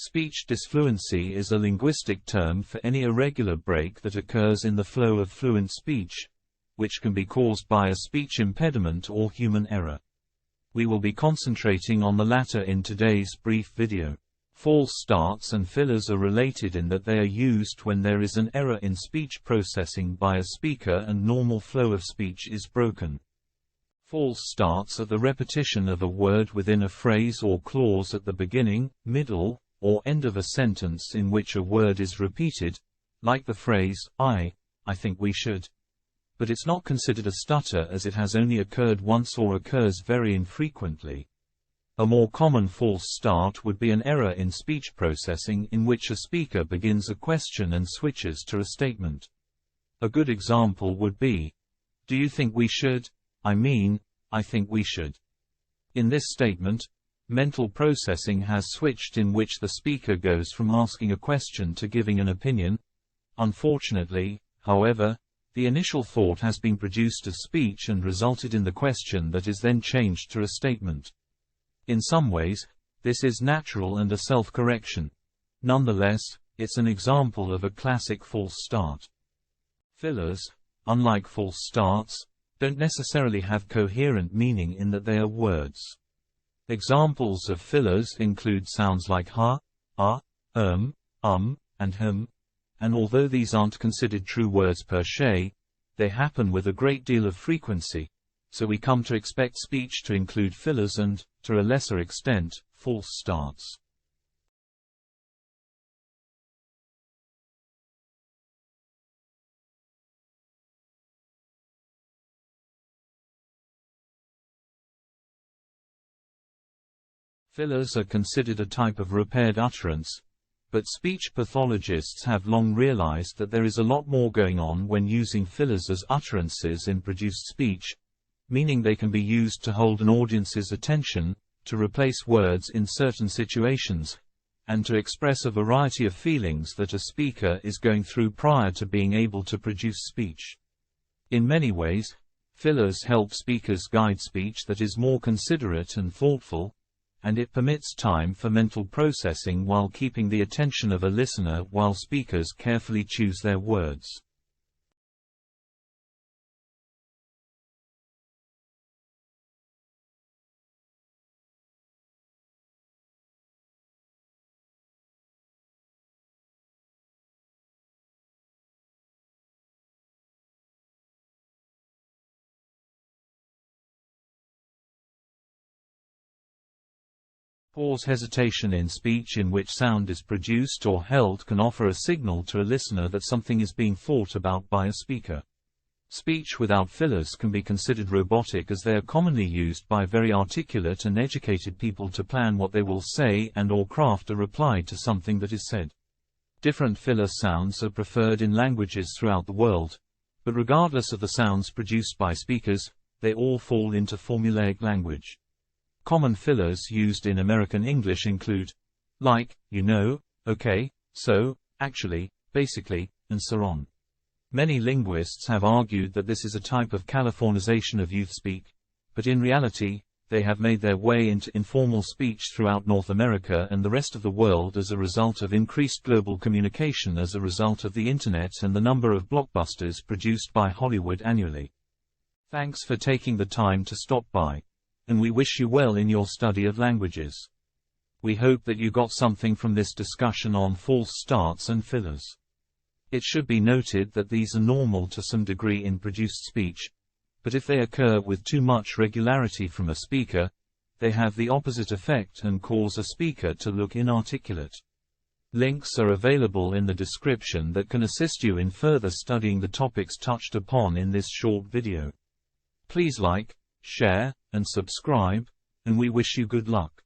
Speech disfluency is a linguistic term for any irregular break that occurs in the flow of fluent speech, which can be caused by a speech impediment or human error. We will be concentrating on the latter in today's brief video. False starts and fillers are related in that they are used when there is an error in speech processing by a speaker and normal flow of speech is broken. False starts are the repetition of a word within a phrase or clause at the beginning, middle, or end of a sentence in which a word is repeated, like the phrase, I think we should. But it's not considered a stutter as it has only occurred once or occurs very infrequently. A more common false start would be an error in speech processing in which a speaker begins a question and switches to a statement. A good example would be, "Do you think we should? I think we should." In this statement, mental processing has switched in which the speaker goes from asking a question to giving an opinion. Unfortunately, however, the initial thought has been produced as speech and resulted in the question that is then changed to a statement. In some ways, this is natural and a self-correction. Nonetheless, it's an example of a classic false start. Fillers, unlike false starts, don't necessarily have coherent meaning in that they are words. Examples of fillers include sounds like ha, and hm, and although these aren't considered true words per se, they happen with a great deal of frequency, so we come to expect speech to include fillers and, to a lesser extent, false starts. Fillers are considered a type of repaired utterance, but speech pathologists have long realized that there is a lot more going on when using fillers as utterances in produced speech, meaning they can be used to hold an audience's attention, to replace words in certain situations, and to express a variety of feelings that a speaker is going through prior to being able to produce speech. In many ways, fillers help speakers guide speech that is more considerate and thoughtful, and it permits time for mental processing while keeping the attention of a listener while speakers carefully choose their words. Pause hesitation in speech in which sound is produced or held can offer a signal to a listener that something is being thought about by a speaker. Speech without fillers can be considered robotic as they are commonly used by very articulate and educated people to plan what they will say and/or craft a reply to something that is said. Different filler sounds are preferred in languages throughout the world, but regardless of the sounds produced by speakers, they all fall into formulaic language. Common fillers used in American English include, like, you know, okay, so, actually, basically, and so on. Many linguists have argued that this is a type of Californization of youth speak, but in reality, they have made their way into informal speech throughout North America and the rest of the world as a result of increased global communication as a result of the Internet and the number of blockbusters produced by Hollywood annually. Thanks for taking the time to stop by, and we wish you well in your study of languages. We hope that you got something from this discussion on false starts and fillers. It should be noted that these are normal to some degree in produced speech, but if they occur with too much regularity from a speaker, they have the opposite effect and cause a speaker to look inarticulate. Links are available in the description that can assist you in further studying the topics touched upon in this short video. Please like, share, and subscribe, and we wish you good luck.